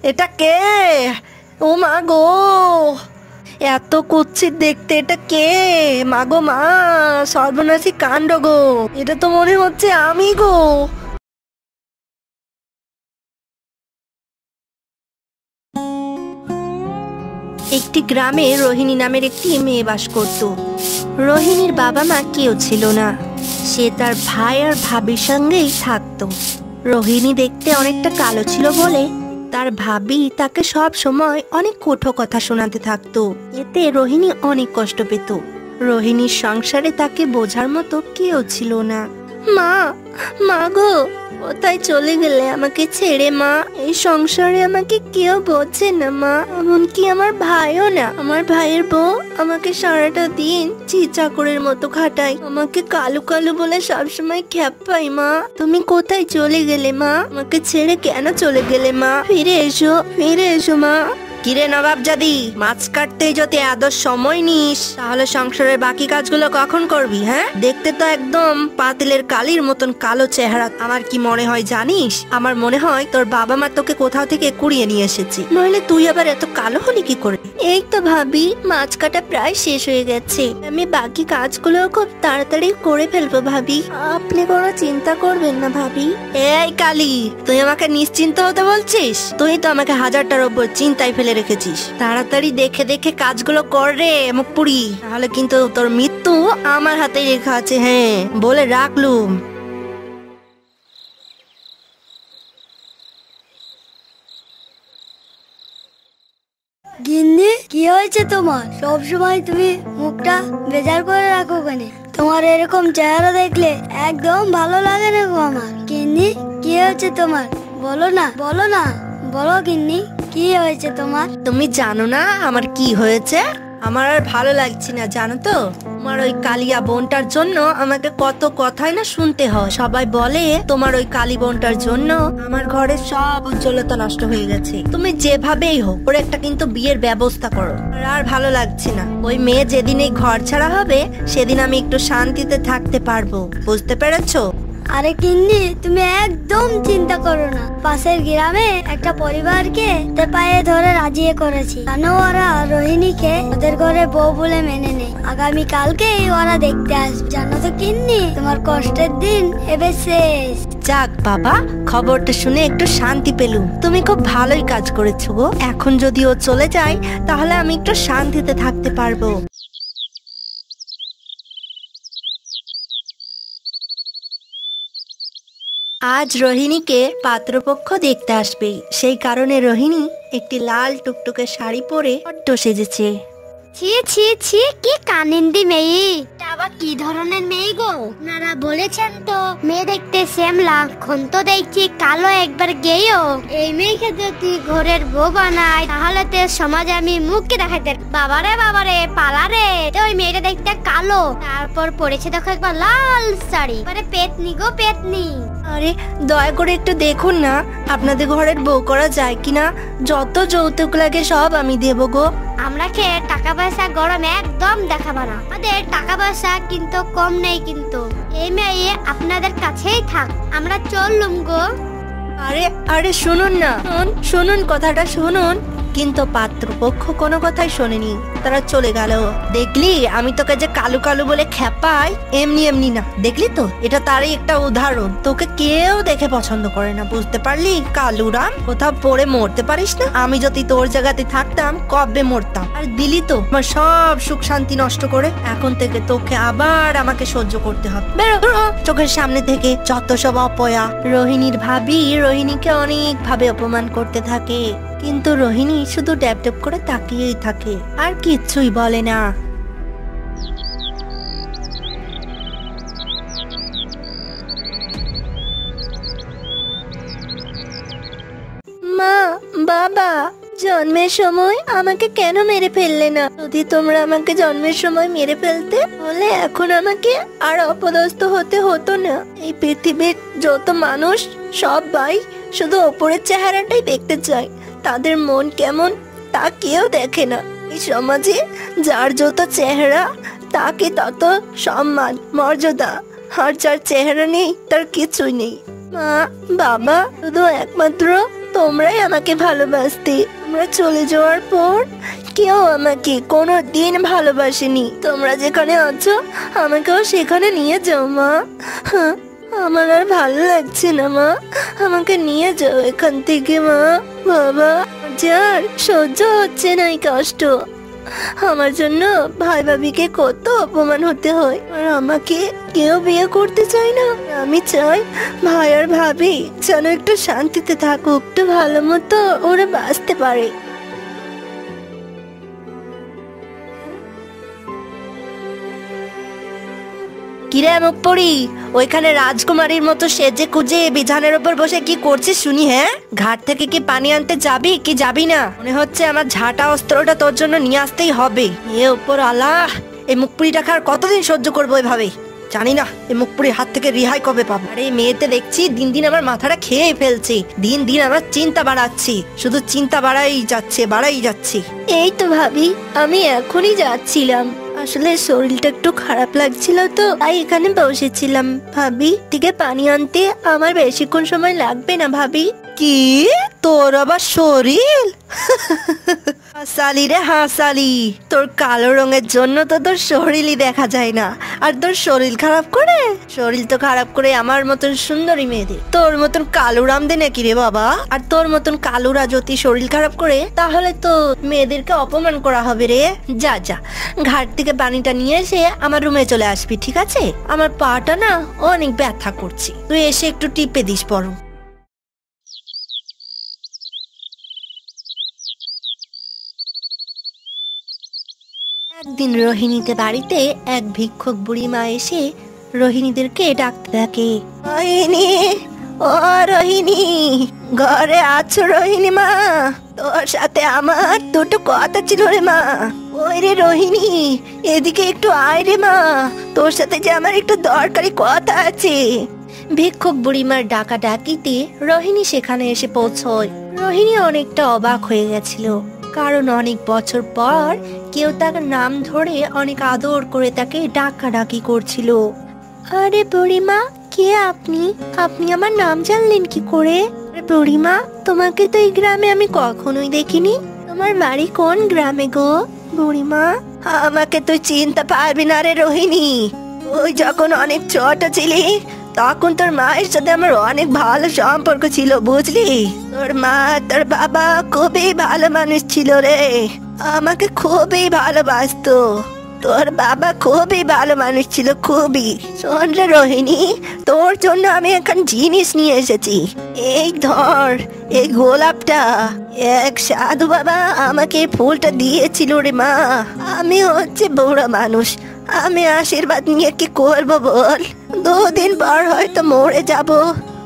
এটা কে? ও মা গো, এত কুৎসিত দেখতে, এটা কে? মা গো মা, সর্বনাশী কাণ্ড গো, এটা তো মনে হচ্ছে আমি গো। একটি গ্রামে রোহিণী নামের একটি মেয়ে বাস করত। রোহিণীর বাবা মা কেউ ছিল না, সে তার ভাই আর ভাবির সঙ্গেই থাকতো। রোহিণী দেখতে অনেকটা কালো ছিল বলে তার ভাবি তাকে সব সময় অনেক কটু কথা শোনাতে থাকতো। এতে রোহিণী অনেক কষ্ট পেত। রোহিণীর সংসারে তাকে বোঝার মতো কেউ ছিল না। মা, মা গো, কোথায় চলে গেলে আমাকে ছেড়ে? মা, এই সংসারে আমাকে কেউ বোঝে না মা, এমনকি আমার ভাইও না। আমার ভাইয়ের বউ আমাকে সারাটা দিন চাকরের মতো খাটায়, আমাকে কালু কালু বলে সবসময় খ্যাপাই। মা, তুমি কোথায় চলে গেলে মা? আমাকে ছেড়ে কেন চলে গেলে মা? ফিরে এসো, ফিরে এসো মা। কিরে নবাবজাদি, মাছ কাটতেই যদি এত সময় নিস, তাহলে সংসারের বাকি কাজগুলো কখন করবি? হ্যাঁ, দেখতে তো একদম পাতিলের কালির মতন কালো চেহারা। আমার কি মনে হয় জানিস? আমার মনে হয় তোর বাবা মা তোকে কোথাও থেকে কুড়িয়ে নিয়ে এসেছে, নইলে তুই আবার এত কালো হলি কি করে? এই তো ভাবি, মাছ কাটা প্রায় শেষ হয়ে গেছে, আমি বাকি কাজগুলো খুব তাড়াতাড়ি করে ফেলবো ভাবি, আপনি কোনো চিন্তা করবেন না ভাবি। এই কালি, তুই আমাকে নিশ্চিন্ত হতে বলছিস? তুই তো আমাকে হাজারটার ওপর চিন্তায় ফেলে রেখেছিস। তাড়াতাড়ি দেখে দেখে কাজগুলো কর রে মুখপুরি, তাহলে কিন্তু তোর মৃত্যু আমার হাতেই লেখা আছে। হ্যাঁ, বলে রাখলুম। গিন্নি, কি হয়েছে তোমার? সব সময় তুমি মুখটা বেজার করে রাখো কেন? তোমার এরকম চেহারা দেখলে একদম ভালো লাগে না গো আমার। গিন্নি, কি হয়েছে তোমার? বলো না, বলো না, বলো গিন্নি, কি হয়েছে তোমার? তুমি জানো না আমার কি হয়েছে? আমার আর ভালো লাগছে না, জানো তো? তোমার ওই কালিয়া বোনটার জন্য আমাকে কত কথাই না শুনতে হয়। সবাই বলে তোমার ওই কালী বোনটার জন্য আমার ঘরের সব উজ্জ্বলতা নষ্ট হয়ে গেছে। তুমি যেভাবেই হোক ওর একটা কিন্তু বিয়ের ব্যবস্থা করো। আর ভালো লাগছে না। ওই মেয়ে যেদিন এই ঘর ছাড়া হবে সেদিন আমি একটু শান্তিতে থাকতে পারবো, বুঝতে পেরেছো? আরে গিন্নি, তুমি একদম চিন্তা করো না। পাশের গ্রামে একটা পরিবারকে পায়ে ধরে রাজি করেছি, জানো ওরা রোহিণীকে ওদের ঘরে বউ বলে মেনে নেয়। আগামী কালকেই ওরা দেখতে আসবে, জানো তো গিন্নি? তোমার কষ্টের দিন এবার শেষ। যাক বাবা, খবরটা শুনে একটু শান্তি পেলুম। তুমি খুব ভালোই কাজ করেছো গো। এখন যদি ও চলে যায় তাহলে আমি একটু শান্তিতে থাকতে পারবো। আজ রোহিণীকে পাত্রপক্ষ দেখতে আসবে, সেই কারণে রোহিণী একটি লাল টুকটুকে শাড়ি পরে বড্ড সেজেছে। ছি ছি ছি, কি কানিন্দি মেয়ে! আবার কি ধরনের মেয়ে গো? আপনারা বলেছেন তো মেয়ে দেখতে সেম, লাখন তো দেখছি কালো একবার গেয়েও। এই মেয়েকে যদি ঘরের বউ বানায় তাহলে তো সমাজে আমি মুখকে দেখাইতে। বাবারে বাবারে, পালারে, ওই মেয়েটা দেখতে কালো, তারপর পরেছে দেখো একবার লাল শাড়ি, মানে পেতনি গো পেতনি। আরে দয়া করে একটু দেখুন না আপনাদের ঘরের বউ করা যায় কিনা। যত যৌতুক লাগে সব আমি দেবো গো। আমরা খেয়ে টাকা পয়সা গরম একদম দেখাবো না, আমাদের টাকা পয়সা কিন্তু কম নেই, কিন্তু এই মেয়ে আপনাদের কাছেই থাক, আমরা চললুম গো। আরে আরে শুনুন না, শুনুন কথাটা শুনুন। কিন্তু পাত্রপক্ষ কোনো কথাই শোনেনি, তারা চলে গেল। দেখলি আমি তোকে যে কালু কালু বলে খেপাই, এমনি এমনি না, দেখলি তো? এটা তারই একটা উদাহরণ। তোকে কেউ দেখে পছন্দ করে না, বুঝতে পারলি? কালুরাম, কোথাও পড়ে মরতে পারিস না। আমি যদি তোর জায়গাতে থাকতাম কবে মরতাম। আর দিলি তো আমার সব সুখ শান্তি নষ্ট করে। এখন থেকে তোকে আবার আমাকে সহ্য করতে হবে। বেরো চোখের সামনে থেকে, যত সব অপয়া। রোহিণীর ভাবি রোহিণীকে অনেক ভাবে অপমান করতে থাকে, কিন্তু রোহিণী শুধু ড্যাব ড্যাব করে তাকিয়েই থাকে, আর কিচ্ছুই বলে না। মা, বাবা, জন্মের সময় আমাকে কেন মেরে ফেললে না? যদি তোমরা আমাকে জন্মের সময় মেরে ফেলতে তাহলে এখন আমাকে আর অপদস্থ হতে হতো না। এই পৃথিবীর যত মানুষ সবাই শুধু ওপরের চেহারাটাই দেখতে চায়, তাদের মন কেমন তা কেউ দেখে না। এই সমাজে যার যত চেহারা তাকে তত সম্মান মর্যাদা, আর যার চেহারা নেই তার কিছুই নেই। মা, বাবা, শুধু একমাত্র তোমরাই আমাকে ভালোবাসতে। তোমরা চলে যাওয়ার পর কেউ আমাকে কোনো দিন ভালোবাসেনি। তোমরা যেখানে আছো আমাকেও সেখানে নিয়ে যাও মা। হ্যাঁ, আমার আর ভালো লাগছে না মা, আমাকে নিয়ে যাও এখান থেকে মা। বাবা, যার সহ্য হচ্ছে না এই কষ্ট। আমার জন্য ভাই ভাবিকে কত অপমান হতে হয়, আর আমাকে কেউ বিয়ে করতে চায় না। আমি চাই ভাই আর ভাবি যেন একটু শান্তিতে থাকুক, একটু ভালো মতো ওরা বাঁচতে পারে। কিরে মুখপড়ি, ওইখানে রাজকুমারীর মতো সেজে কুজে বিছানার উপর বসে কি করছিস শুনি? হ্যাঁ, ঘাট থেকে কি পানি আনতে যাবি কি যাবি না? মনে হচ্ছে আমার ঝাঁটা অস্ত্রটা তোর জন্য নিয়ে আসতেই হবে। এ উপর আল্লাহ, এই মুখপুরিটাকে আর কতদিন সহ্য করবো এভাবে? জানি না এই মুখপুরির হাত থেকে রেহাই কবে পাবো। আরে মেয়েতে দেখছি দিন দিন আমার মাথাটা খেয়ে ফেলছে, দিন দিন আমার চিন্তা বাড়াচ্ছি, শুধু চিন্তা বাড়াই যাচ্ছে। এই তো ভাবি, আমি এখনই যাচ্ছিলাম। আসলে শরীরটা একটু খারাপ লাগছিল তো তাই এখানে বসেছিলাম। ভাবি থেকে পানি আনতে আমার বেশিক্ষণ সময় লাগবে না ভাবি। কি তোর আবার শরীর? হাসালি রে হাসালি, তোর কালো রঙের জন্য তো তোর শরীরই দেখা যায় না, আর তোর শরীর খারাপ করে? শরীর তো খারাপ করে আমার মতন সুন্দরী মেয়েদের। তোর মতন কালুরাম দে নাকি রে বাবা? আর তোর মতন কালুরা যদি শরীর খারাপ করে তাহলে তো মেয়েদেরকে অপমান করা হবে রে। যা যা, ঘাট থেকে পানিটা নিয়ে এসে আমার রুমে চলে আসবি, ঠিক আছে? আমার পাটা না অনেক ব্যথা করছে, তুই এসে একটু টিপে দিস বরং। একদিন রোহিণীতে বাড়িতে এক ভিক্ষুক বুড়ি মা এসে রোহিণীদেরকে ডাকতে থাকে। রোহিণী, ও রোহিণী, ঘরে আছো রোহিণী মা? তোর সাথে আমার দুটো কথা ছিল রে মা। ওই রে রোহিণী, এদিকে একটু আয় রে মা, তোর সাথে যে আমার একটু দরকারি কথা আছে। ভিক্ষুক বুড়িমার ডাকা ডাকিতে রোহিণী সেখানে এসে পৌঁছয়। রোহিণী অনেকটা অবাক হয়ে গেছিল, কারণ অনেক বছর পর কেউ তার নাম ধরে অনেক আদর করে তাকে ডাকাডাকি করছিল। আরে বুড়িমা, কে আপনি? আপনি আমার নাম জানলেন কি করে? আরে বুড়িমা, তোমাকে তো এই গ্রামে আমি কখনোই দেখিনি। তোমার বাড়ি কোন গ্রামে গো বুড়িমা? আমাকে তুই চিনতে পারবি না রে রোহিণী। ওই যখন অনেক ছোট ছিলি তখন তোর মায়ের সাথে আমার অনেক ভালো সম্পর্ক ছিল, বুঝলি? তোর মা তোর বাবা খুবই ভালো মানুষ ছিল রে, আমাকে খুবই ভালোবাসতো। তোর বাবা খুবই ভালো মানুষ ছিল, খুবই। শোন রে রোহিণী, তোর জন্য আমি এখন জিনিস নিয়ে এসেছি। এই ধর, এই গোলাপটা। এক সাধু বাবা আমাকে এই ফুলটা দিয়েছিল রে মা। আমি হচ্ছে বুড়ো মানুষ, আমি আশীর্বাদ নিয়ে কি করবো বল? 2 দিন পর হয়তো মরে যাব।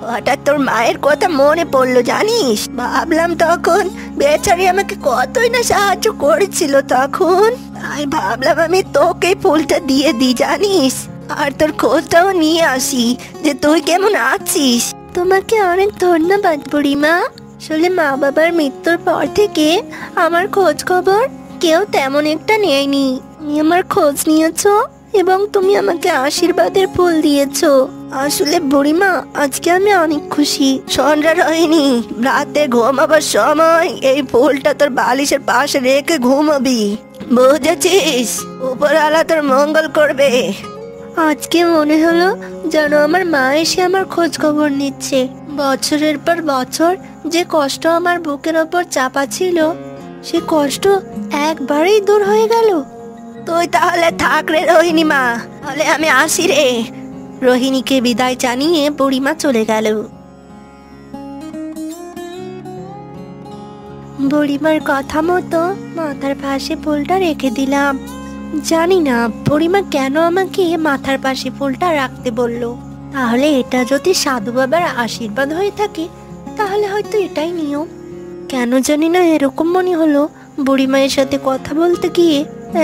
হঠাৎ তোর মায়ের কথা মনে পড়লো জানিস, ভাবলাম তখন বেচারি আমাকে কতই না সাহায্য করেছিল তখন, তাই ভাবলাম আমি তোকে ফুলটা দিয়ে দিই জানিস, আর তোর খোঁজটাও নিয়ে আসি যে তুই কেমন আছিস। তোমাকে অনেক ধন্যবাদ বুড়িমা। আসলে মা বাবার মৃত্যুর পর থেকে আমার খোঁজ খবর কেউ তেমন একটা নেয়নি। তুমি আমার খোঁজ নিয়েছো এবং তুমি আমাকে আশীর্বাদের ফুল দিয়েছো। আসলে বুড়িমা, আজকে আমি অনেক খুশি। সন্ধ্যা রোহিণী, রাতে ঘুমাবার সময় এই ফুলটা তোর বালিশের পাশে রেখে ঘুমাবি, বুঝেছিস? উপরওয়ালা তোর মঙ্গল করবে। আজকে মনে হলো যেন আমার মা এসে আমার খোঁজ খবর নিচ্ছে। বছরের পর বছর যে কষ্ট আমার বুকের ওপর চাপা ছিল, সে কষ্ট একবারেই দূর হয়ে গেল। তুই তাহলে থাক রে রোহিণী মা, তাহলে আমি আসি রে। রোহিণীকে বিদায় জানিয়ে বুড়িমা চলে গেল। বুড়িমার কথা মতো মাথার পাশে ফুলটা রেখে দিলাম। জানি না বুড়িমা কেন আমাকে মাথার পাশে ফুলটা রাখতে বললো। তাহলে এটা যদি সাধু বাবার আশীর্বাদ হয়ে থাকে তাহলে হয়তো এটাই নিয়ম। কেন জানি না এরকম মনে হলো। বুড়িমায়ের সাথে কথা বলতে গিয়ে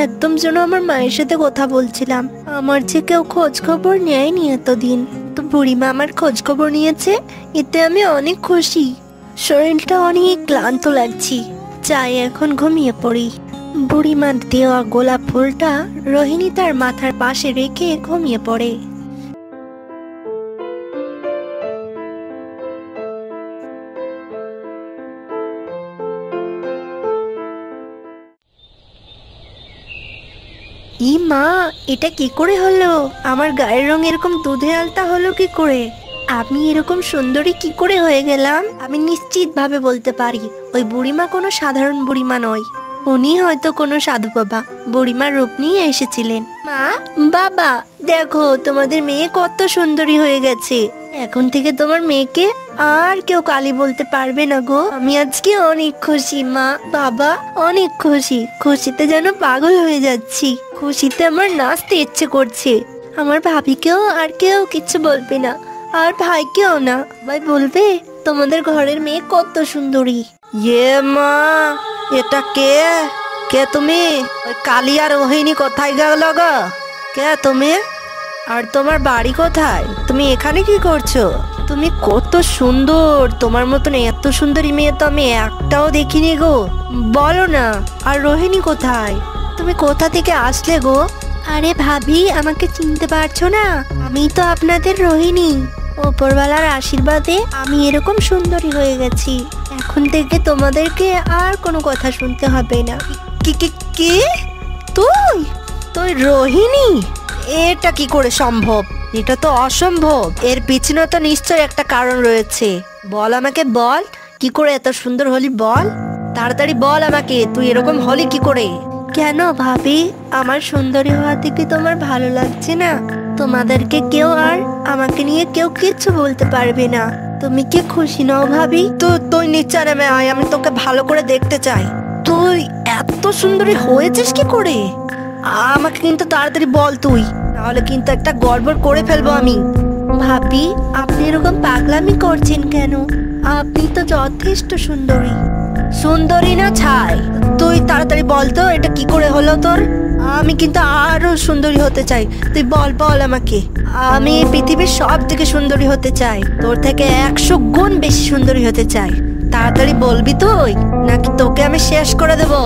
একদম যেন আমার মায়ের সাথে কথা বলছিলাম। আমার যে কেউ খোঁজ খবর নেয়নি এতদিন, তো বুড়িমা আমার খোঁজ খবর নিয়েছে, এতে আমি অনেক খুশি। শরীরটা অনেক ক্লান্ত লাগছি, চাই এখন ঘুমিয়ে পড়ি। বুড়িমার দেওয়া গোলাপ ফুলটা রোহিণী তার মাথার পাশে রেখে ঘুমিয়ে পড়ে। ই মা, এটা কি করে হলো? আমার গায়ের রং এরকম দুধে আলতা হলো কি করে? আমি এরকম সুন্দরী কি করে হয়ে গেলাম? আমি নিশ্চিত ভাবে বলতে পারি ওই বুড়িমা কোনো সাধারণ বুড়িমা নয়। উনি হয়তো কোনো সাধু বাবা বুড়িমার রূপ নিয়ে এসেছিলেন। মা, বাবা, দেখো তোমাদের মেয়ে কত সুন্দরী হয়ে গেছে। এখন থেকে তোমার মেয়েকে আর কেউ কালী বলতে পারবে না গো। আমি আজকে অনেক খুশি মা, বাবা, অনেক খুশি। খুশিতে যেন পাগল হয়ে যাচ্ছি। খুশিতে আমার নাচতে ইচ্ছে করছে। আমার ভাবিকেও আর কেউ কিছু বলবে না, আর ভাইকেও না। ভাই বলবে তোমাদের ঘরের মেয়ে কত সুন্দরী। ইয়ে মা, এটা কে? কে তুমি? ওই কালী আর রোহিণী কোথায় গেল গো? কে তুমি? আর তোমার বাড়ি কোথায়? তুমি এখানে কি করছো? তুমি কত সুন্দর, তোমার মতন এত সুন্দরী মেয়ে তো আমি একটাও দেখিনি গো। বলো না, আর রোহিণী কোথায়? তুমি কোথা থেকে আসলে গো? আরে ভাবি, আমাকে চিনতে পারছো না? আমি তো আপনাদের রোহিণী। ওপরওয়ালার আশীর্বাদে আমি এরকম সুন্দরী হয়ে গেছি। এখন থেকে তোমাদেরকে আর কোনো কথা শুনতে হবে না। কি কি কি? তুই তুই রোহিণী? এটা কি করে সম্ভব? এটা তো অসম্ভব। এর পিছনে তো নিশ্চয় একটা কারণ রয়েছে। বল আমাকে, বল, কি করে এত সুন্দর হলি? বল, তাড়াতাড়ি বল আমাকে, তুই এরকম হলি কি করে? কেন ভাবি, আমার সুন্দরী হওয়া থেকে তোমার ভালো লাগছে না? তোমাদেরকে কেউ আর আমাকে নিয়ে কেউ কিচ্ছু বলতে পারবে না। তুমি কি খুশি নও ভাবি? তুই নিচে নেমে আয়, আমি তোকে ভালো করে দেখতে চাই। তুই এত সুন্দরী হয়েছিস কি করে? আমাকে কিন্তু তাড়াতাড়ি বল তুই, নাহলে কিন্তু একটা গড়বড় করে ফেলবো আমি। ভাবি, আপনি এরকম পাগলামি করছেন কেন? আপনি তো যথেষ্ট সুন্দরী। সুন্দরী না ছাই, তুই তাড়াতাড়ি বল তো এটা কি করে হলো তোর? আমি কিন্তু আরো সুন্দরী হতে চাই। তুই বল বল আমাকে। আমি পৃথিবীর সব থেকে সুন্দরী হতে চাই, তোর থেকে 100 গুণ বেশি সুন্দরী হতে চাই। তাড়াতাড়ি বলবি তুই, নাকি তোকে আমি শেষ করে দেবো।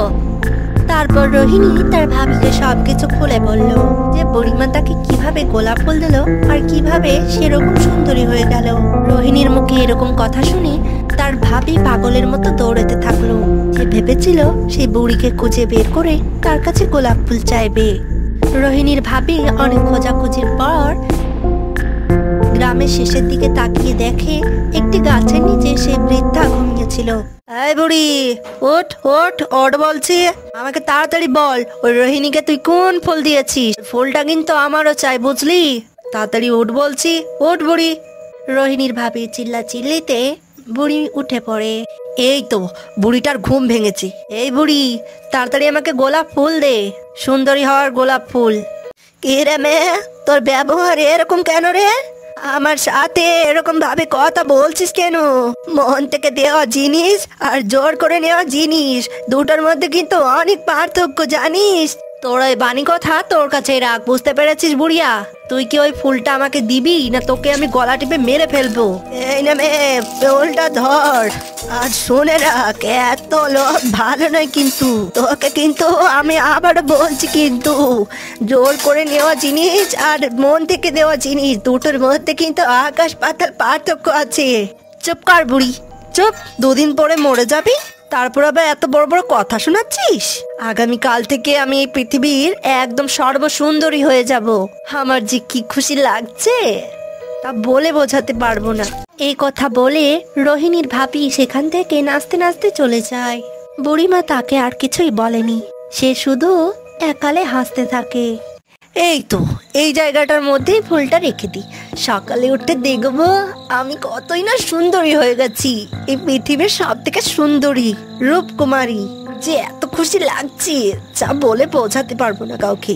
তারপর রোহিণী তার ভাবিকে সবকিছু খুলে বলল, যে বুড়িমা তাকে কিভাবে গোলাপ ফুল দিল আর কিভাবে সেরকম সুন্দরী হয়ে গেল। রোহিণীর মুখে এরকম কথা শুনে তার ভাবি পাগলের মতো দৌড়াতে থাকলো। সে ভেবেছিল সেই বুড়িকে খুঁজে বের করে তার কাছে গোলাপ ফুল চাইবে। রোহিণীর ভাবি অনেক খোঁজাখুঁজির পর গ্রামের শেষের দিকে তাকিয়ে দেখে একটি গাছের নিচে সে বৃদ্ধা ঘুমিয়েছিল। এই বুড়ি, ওঠ ওঠ ওঠ বলছি, আমাকে তাড়াতাড়ি বল, ওই রোহিণীকে তুই কোন ফুল দিয়েছিস? ফুলটা কিন্তু আমারও চাই, বুঝলি? তাড়াতাড়ি উঠ বলছি, উঠ বুড়ি। রোহিণীর ভাবি চিল্লা চিল্লিতে বুড়ি উঠে পড়ে। এই তো বুড়িটার ঘুম ভেঙেছে। এই বুড়ি, তাড়াতাড়ি আমাকে গোলাপ ফুল দে, সুন্দরী হওয়ার গোলাপ ফুল। কে রে মেয়ে, তোর ব্যবহার এরকম কেন রে? আমার সাথে এরকম ভাবে কথা বলছিস কেন? মন থেকে দেওয়া জিনিস আর জোর করে নেওয়া জিনিস দুটোর মধ্যে কিন্তু অনেক পার্থক্য, জানিস? তোর ওই বাণী কথা তোর কাছে রাখ, বুঝতে পেরেছিস বুড়িয়া? তুই কি ওই ফুলটা আমাকে দিবি, না তোকে আমি গলা টিপে মেরে ফেলবো? এই না মেয়ে, ফুলটা ধর। আর শুনে রাখ, এত লোক ভালো নয় কিন্তু। তোকে কিন্তু আমি আবার বলছি, কিন্তু জোর করে নেওয়া জিনিস আর মন থেকে দেওয়া জিনিস দুটোর মধ্যে কিন্তু আকাশ পাতাল পার্থক্য আছে। চুপ কর বুড়ি, চুপ। দুদিন পরে মরে যাবি, তারপর আবার এত বড় বড় কথা শোনাচ্ছিস? আগামীকাল থেকে আমি এই পৃথিবীর একদম সর্বসুন্দরী হয়ে যাব। আমার যে কি খুশি লাগছে তা বলে বোঝাতে পারবো না। এই কথা বলে রোহিণীর ভাবি সেখান থেকে নাচতে নাচতে চলে যায়। বুড়িমা তাকে আর কিছুই বলেনি, সে শুধু একালে হাসতে থাকে। এই তো এই জায়গাটার মধ্যেই ফুলটা রেখে দিই, সকালে উঠতে দেখবো আমি কতই না সুন্দরী হয়ে গেছি। এই পৃথিবীর সব থেকে সুন্দরী রূপকুমারী, যে এত খুশি লাগছে যা বলে বোঝাতে পারবো না কাউকে।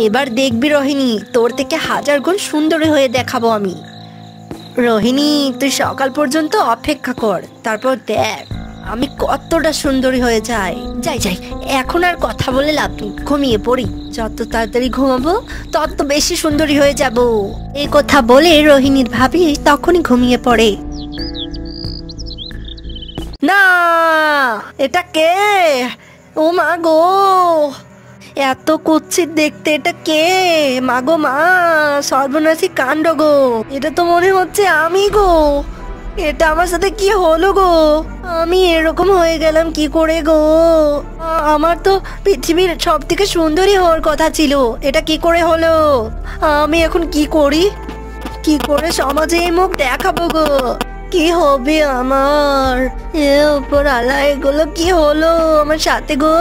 এবার দেখবি রোহিণী, তোর থেকে 1000 গুণ সুন্দরী হয়ে দেখাবো আমি। রোহিণী, তুই সকাল পর্যন্ত অপেক্ষা কর, তারপর দেখ আমি কতটা সুন্দরী হয়ে যাই। যাই যাই, এখন আর কথা বলে লাভ নেই, ঘুমিয়ে পড়ি। যত তাড়াতাড়ি ঘুমাবো তত বেশি সুন্দরী হয়ে যাব। এই কথা বলে রোহিণীর ভাবি তখনই ঘুমিয়ে পড়ে। না, এটা কে? ও মা গো, এত কুৎসিত দেখতে, এটা কে? মাগো মা, সর্বনাশী কাণ্ড গো, এটা তো মনে হচ্ছে আমি গো। এটা আমার সাথে কি হলো গো? আমি এরকম হয়ে গেলাম কি করে গো? আমার তো পৃথিবীর সব থেকে সুন্দরী হওয়ার কথা ছিল, এটা কি করে হলো? আমি এখন কি করি? কি করে সমাজে এই মুখ দেখাবো গো? কি হবে আমার? এ উপর আল্লাহ, এগুলো কি হলো আমার সাথে গো?